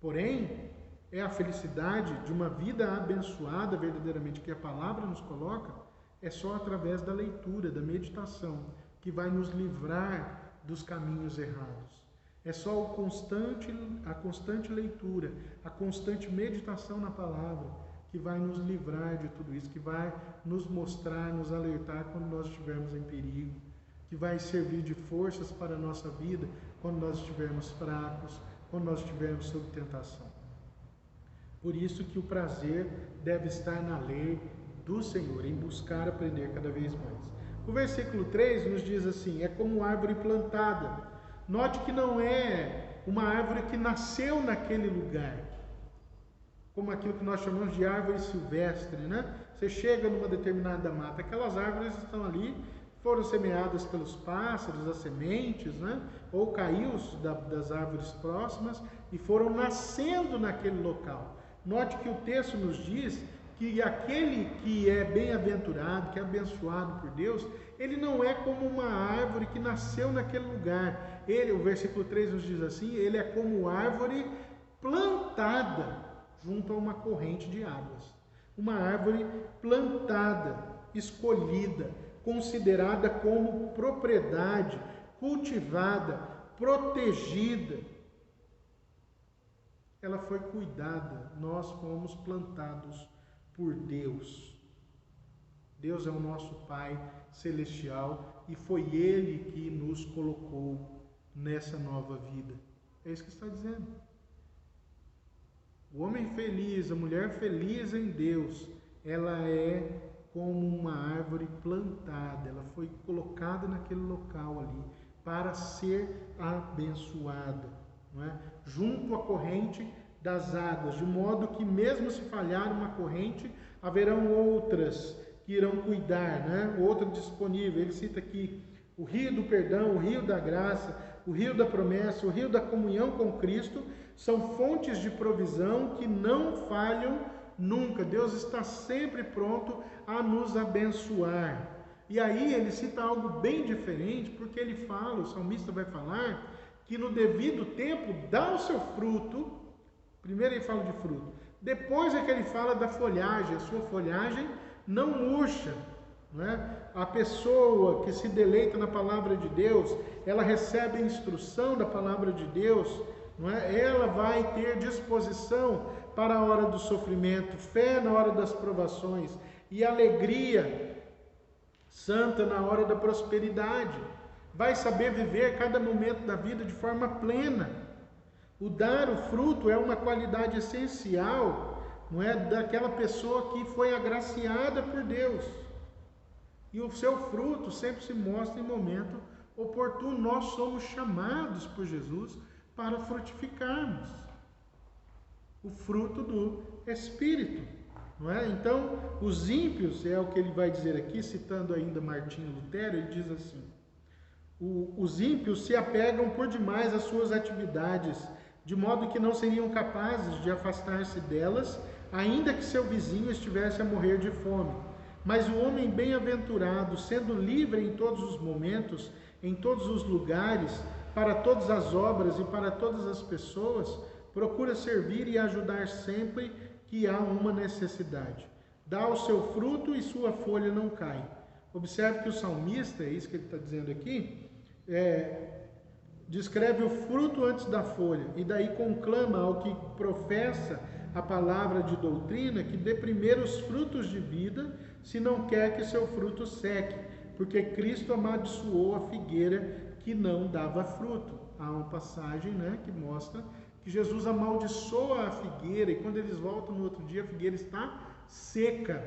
Porém, é a felicidade de uma vida abençoada verdadeiramente que a palavra nos coloca, é só através da leitura, da meditação, que vai nos livrar dos caminhos errados. É só a constante leitura, a constante meditação na palavra que vai nos livrar de tudo isso, que vai nos mostrar, nos alertar quando nós estivermos em perigo, que vai servir de forças para a nossa vida quando nós estivermos fracos, quando nós estivermos sob tentação. Por isso que o prazer deve estar na lei do Senhor, em buscar aprender cada vez mais. O versículo 3 nos diz assim: é como árvore plantada. Note que não é uma árvore que nasceu naquele lugar, como aquilo que nós chamamos de árvore silvestre, né? Você chega numa determinada mata, aquelas árvores estão ali, foram semeadas pelos pássaros, as sementes, né? Ou caiu das árvores próximas e foram nascendo naquele local. Note que o texto nos diz que aquele que é bem-aventurado, que é abençoado por Deus, ele não é como uma árvore que nasceu naquele lugar. Ele, o versículo 3 nos diz assim, ele é como árvore plantada junto a uma corrente de águas. Uma árvore plantada, escolhida, considerada como propriedade, cultivada, protegida. Ela foi cuidada, nós fomos plantados por Deus. Deus é o nosso Pai celestial e foi Ele que nos colocou nessa nova vida. É isso que está dizendo. O homem feliz, a mulher feliz em Deus, ela é como uma árvore plantada, ela foi colocada naquele local ali para ser abençoada, não é? Junto à corrente das águas, de modo que mesmo se falhar uma corrente, haverão outras que irão cuidar, né? Outra disponível. Ele cita aqui o rio do perdão, o rio da graça, o rio da promessa, o rio da comunhão com Cristo, são fontes de provisão que não falham nunca. Deus está sempre pronto a nos abençoar. E aí ele cita algo bem diferente, porque ele fala, o salmista vai falar, que no devido tempo dá o seu fruto. Primeiro ele fala de fruto, depois é que ele fala da folhagem, a sua folhagem não murcha, não é? A pessoa que se deleita na palavra de Deus, ela recebe a instrução da palavra de Deus, não é? Ela vai ter disposição para a hora do sofrimento, fé na hora das provações e alegria santa na hora da prosperidade. Vai saber viver cada momento da vida de forma plena. O dar o fruto é uma qualidade essencial, não é, daquela pessoa que foi agraciada por Deus. E o seu fruto sempre se mostra em momento oportuno. Nós somos chamados por Jesus para frutificarmos o fruto do Espírito, não é? Então, os ímpios, é o que ele vai dizer aqui, citando ainda Martinho Lutero, ele diz assim: os ímpios se apegam por demais às suas atividades, de modo que não seriam capazes de afastar-se delas, ainda que seu vizinho estivesse a morrer de fome. Mas o homem bem-aventurado, sendo livre em todos os momentos, em todos os lugares, para todas as obras e para todas as pessoas, procura servir e ajudar sempre que há uma necessidade. Dá o seu fruto e sua folha não cai. Observe que o salmista, é isso que ele está dizendo aqui, descreve o fruto antes da folha, e daí conclama ao que professa a palavra de doutrina que dê primeiro os frutos de vida, se não quer que seu fruto seque, porque Cristo amaldiçoou a figueira que não dava fruto. Há uma passagem, né, que mostra que Jesus amaldiçoa a figueira, e quando eles voltam no outro dia, a figueira está seca.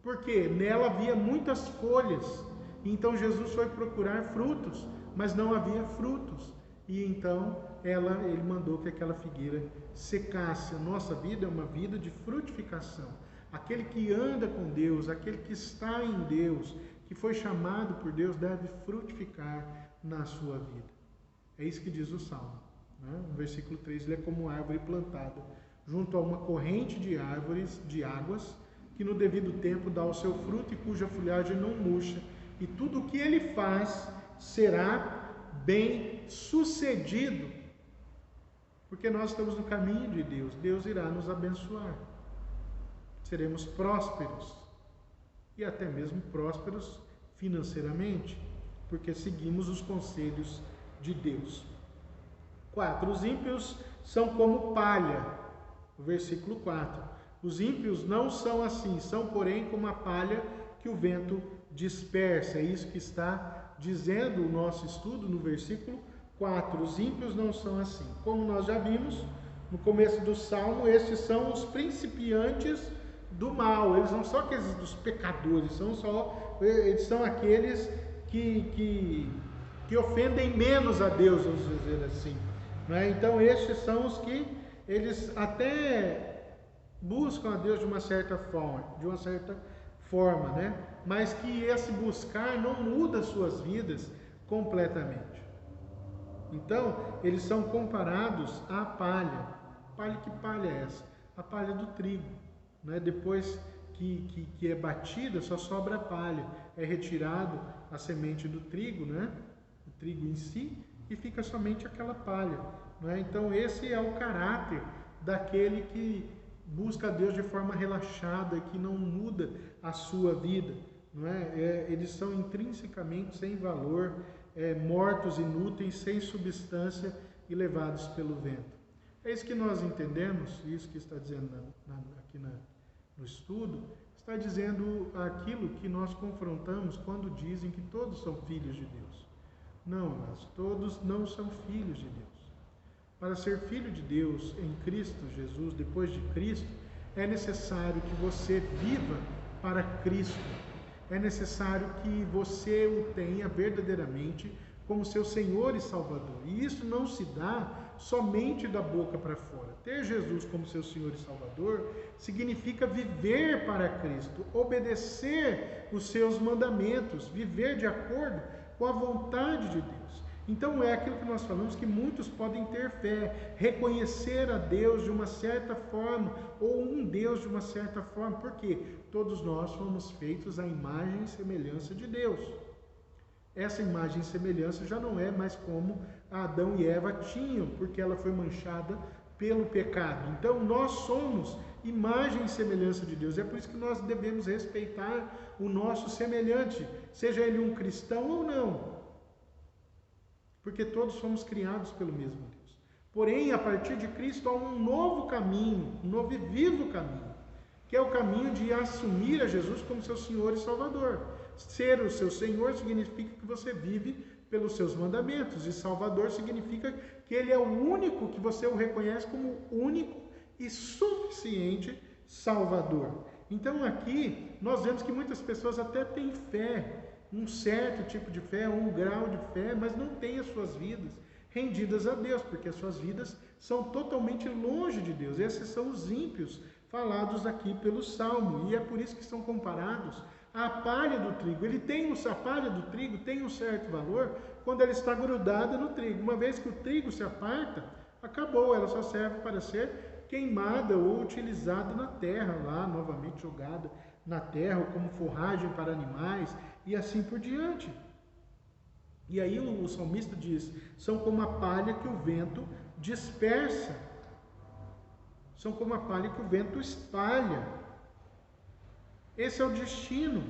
porque nela havia muitas folhas. Então Jesus foi procurar frutos, mas não havia frutos. E então ele mandou que aquela figueira secasse. A nossa vida é uma vida de frutificação. Aquele que anda com Deus, aquele que está em Deus, que foi chamado por Deus, deve frutificar na sua vida. É isso que diz o Salmo. No versículo 3, ele é como árvore plantada junto a uma corrente de árvores, de águas, que no devido tempo dá o seu fruto e cuja folhagem não murcha, e tudo o que ele faz será bem sucedido, porque nós estamos no caminho de Deus. Deus irá nos abençoar, seremos prósperos, e até mesmo prósperos financeiramente, porque seguimos os conselhos de Deus. 4. Os ímpios são como palha. O versículo 4. Os ímpios não são assim, são porém como a palha que o vento dispersa. É isso que está dizendo o nosso estudo no versículo 4. Os ímpios não são assim. Como nós já vimos no começo do Salmo, estes são os principiantes do mal. Eles não são aqueles dos pecadores, eles são aqueles que ofendem menos a Deus, vamos dizer assim. Então estes são os que eles até buscam a Deus de uma certa forma, mas que esse buscar não muda as suas vidas completamente. Então eles são comparados à palha. Que palha é essa? A palha do trigo. Depois que é batida, só sobra a palha. É retirado a semente do trigo, o trigo em si, e fica somente aquela palha. Então esse é o caráter daquele que busca a Deus de forma relaxada, que não muda a sua vida. Eles são intrinsecamente sem valor, mortos, inúteis, sem substância e levados pelo vento. É isso que nós entendemos, isso que está dizendo aqui no estudo, está dizendo aquilo que nós confrontamos quando dizem que todos são filhos de Deus. Não, mas todos não são filhos de Deus. Para ser filho de Deus em Cristo Jesus, depois de Cristo, é necessário que você viva para Cristo. É necessário que você o tenha verdadeiramente como seu Senhor e Salvador. E isso não se dá somente da boca para fora. Ter Jesus como seu Senhor e Salvador significa viver para Cristo, obedecer os seus mandamentos, viver de acordo com a vontade de Deus. Então é aquilo que nós falamos, que muitos podem ter fé, reconhecer a Deus de uma certa forma, ou um Deus de uma certa forma, porque todos nós fomos feitos à imagem e semelhança de Deus. Essa imagem e semelhança já não é mais como Adão e Eva tinham, porque ela foi manchada pelo pecado. Então nós somos imagem e semelhança de Deus. É por isso que nós devemos respeitar o nosso semelhante, seja ele um cristão ou não. Porque todos fomos criados pelo mesmo Deus. Porém, a partir de Cristo há um novo caminho, um novo e vivo caminho, que é o caminho de assumir a Jesus como seu Senhor e Salvador. Ser o seu Senhor significa que você vive pelos seus mandamentos, e Salvador significa que Ele é o único, que você o reconhece como único e suficiente Salvador. Então aqui nós vemos que muitas pessoas até têm fé, um certo tipo de fé, um grau de fé, mas não têm as suas vidas rendidas a Deus, porque as suas vidas são totalmente longe de Deus. Esses são os ímpios falados aqui pelo Salmo, e é por isso que são comparados à palha do trigo. A palha do trigo tem um certo valor quando ela está grudada no trigo. Uma vez que o trigo se aparta, acabou, ela só serve para ser queimada ou utilizada na terra, lá novamente jogada na terra, ou como forragem para animais, e assim por diante. E aí o salmista diz, são como a palha que o vento dispersa, são como a palha que o vento espalha. Esse é o destino,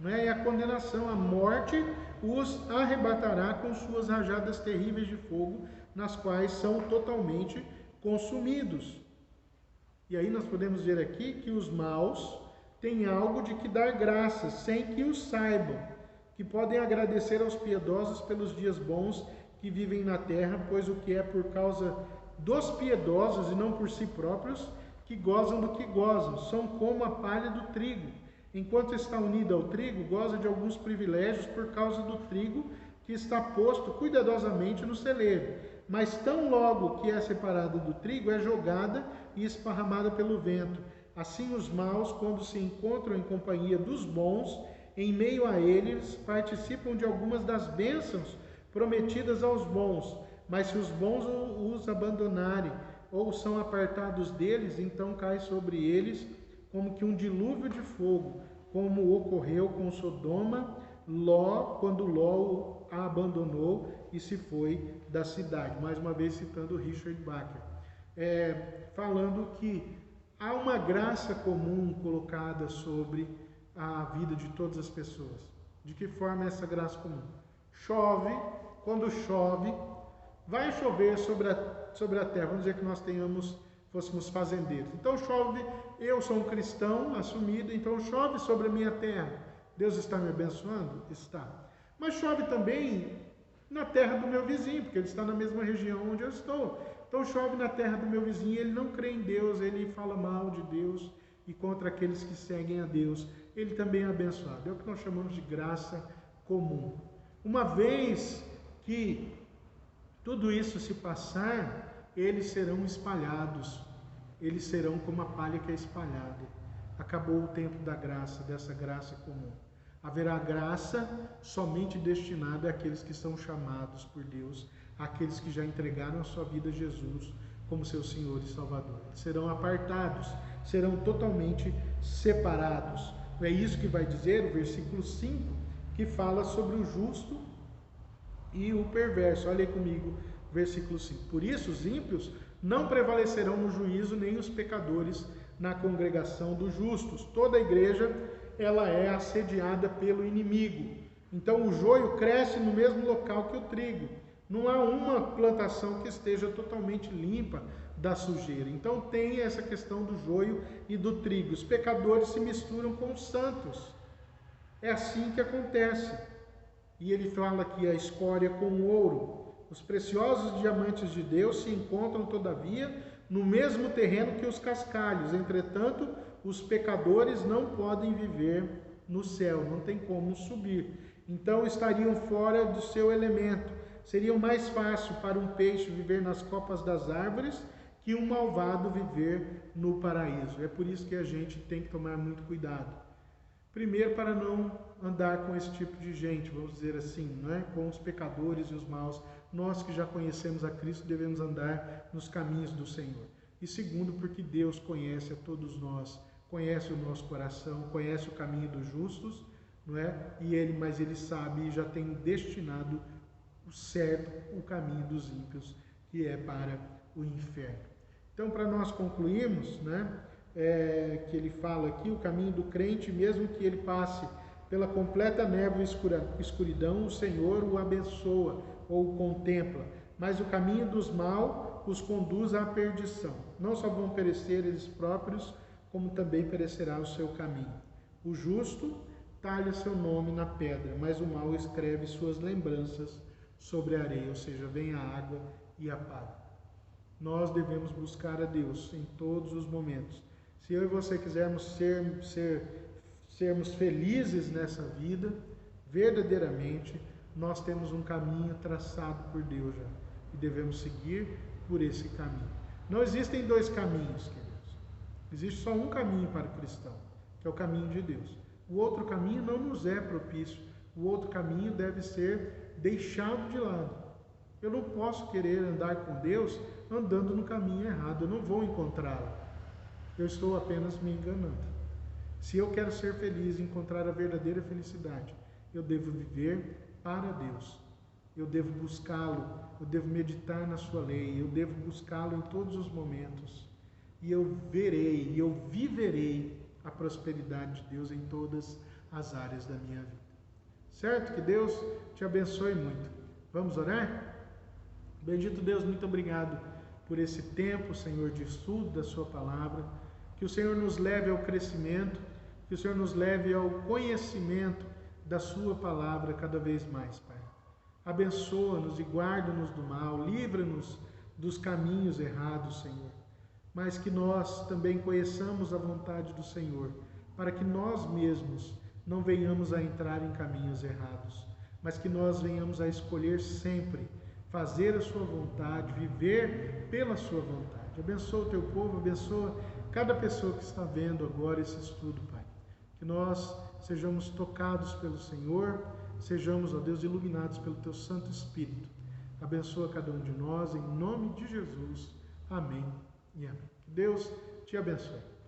é a condenação. A morte os arrebatará com suas rajadas terríveis de fogo, nas quais são totalmente consumidos. E aí nós podemos ver aqui que os maus têm algo de que dar graças, sem que o saibam, que podem agradecer aos piedosos pelos dias bons que vivem na terra, pois o que é por causa dos piedosos e não por si próprios, que gozam do que gozam, são como a palha do trigo. enquanto está unida ao trigo, goza de alguns privilégios por causa do trigo que está posto cuidadosamente no celeiro. Mas tão logo que é separada do trigo, é jogada e esparramada pelo vento. Assim os maus, quando se encontram em companhia dos bons, em meio a eles, participam de algumas das bênçãos prometidas aos bons. Mas se os bons os abandonarem ou são apartados deles, então cai sobre eles como que um dilúvio de fogo, como ocorreu com Sodoma, quando Ló a abandonou e se foi da cidade. Mais uma vez citando Richard Baker, falando que há uma graça comum colocada sobre a vida de todas as pessoas. De que forma é essa graça comum? Chove, quando chove, vai chover sobre a terra. Vamos dizer que nós fôssemos fazendeiros. Então chove, eu sou um cristão assumido, então chove sobre a minha terra. Deus está me abençoando? Está. Mas chove também na terra do meu vizinho, porque ele está na mesma região onde eu estou. Então chove na terra do meu vizinho, ele não crê em Deus, ele fala mal de Deus e contra aqueles que seguem a Deus. Ele também é abençoado. É o que nós chamamos de graça comum. Uma vez que tudo isso se passar, eles serão espalhados. Eles serão como a palha que é espalhada. Acabou o tempo da graça, dessa graça comum. Haverá graça somente destinada àqueles que são chamados por Deus, àqueles que já entregaram a sua vida a Jesus como seu Senhor e Salvador. Eles serão apartados, serão totalmente separados. É isso que vai dizer o versículo 5, que fala sobre o justo e o perverso. Olha aí comigo, versículo 5. Por isso os ímpios não prevalecerão no juízo, nem os pecadores na congregação dos justos. Toda a igreja, ela é assediada pelo inimigo. Então o joio cresce no mesmo local que o trigo. Não há uma plantação que esteja totalmente limpa da sujeira. Então tem essa questão do joio e do trigo. Os pecadores se misturam com os santos. É assim que acontece. E ele fala aqui a escória com o ouro. Os preciosos diamantes de Deus se encontram, todavia, no mesmo terreno que os cascalhos. Entretanto, os pecadores não podem viver no céu, não tem como subir. Então estariam fora do seu elemento. Seria mais fácil para um peixe viver nas copas das árvores que um malvado viver no paraíso. É por isso que a gente tem que tomar muito cuidado. Primeiro, para não andar com esse tipo de gente, vamos dizer assim, não é? Com os pecadores e os maus. Nós que já conhecemos a Cristo devemos andar nos caminhos do Senhor. E segundo, porque Deus conhece a todos nós, conhece o nosso coração, conhece o caminho dos justos, não é? Mas Ele sabe e já tem destinado o certo, o caminho dos ímpios, que é para o inferno. Então, para nós concluirmos, né? Que ele fala aqui, o caminho do crente, mesmo que ele passe pela completa névoa e escuridão, o Senhor o abençoa ou o contempla, mas o caminho dos maus os conduz à perdição. Não só vão perecer eles próprios, como também perecerá o seu caminho. O justo talha seu nome na pedra, mas o mau escreve suas lembranças sobre a areia, ou seja, vem a água e apaga. Nós devemos buscar a Deus em todos os momentos. Se eu e você quisermos sermos felizes nessa vida, verdadeiramente, nós temos um caminho traçado por Deus já, e devemos seguir por esse caminho. Não existem dois caminhos, queridos. Existe só um caminho para o cristão, que é o caminho de Deus. O outro caminho não nos é propício. O outro caminho deve ser deixado de lado. Eu não posso querer andar com Deus andando no caminho errado. Eu não vou encontrá-lo. Eu estou apenas me enganando. Se eu quero ser feliz e encontrar a verdadeira felicidade, eu devo viver para Deus. Eu devo buscá-lo, eu devo meditar na sua lei, eu devo buscá-lo em todos os momentos. E eu verei, e eu viverei a prosperidade de Deus em todas as áreas da minha vida. Certo? Que Deus te abençoe muito. Vamos orar? Bendito Deus, muito obrigado por esse tempo, Senhor, de estudo da sua palavra. Que o Senhor nos leve ao crescimento, que o Senhor nos leve ao conhecimento da sua palavra cada vez mais, Pai. Abençoa-nos e guarda-nos do mal, livra-nos dos caminhos errados, Senhor. Mas que nós também conheçamos a vontade do Senhor, para que nós mesmos não venhamos a entrar em caminhos errados, mas que nós venhamos a escolher sempre fazer a sua vontade, viver pela sua vontade. Abençoa o teu povo, abençoa cada pessoa que está vendo agora esse estudo, Pai. Que nós sejamos tocados pelo Senhor, sejamos, ó Deus, iluminados pelo teu Santo Espírito. Abençoa cada um de nós, em nome de Jesus. Amém e amém. Que Deus te abençoe.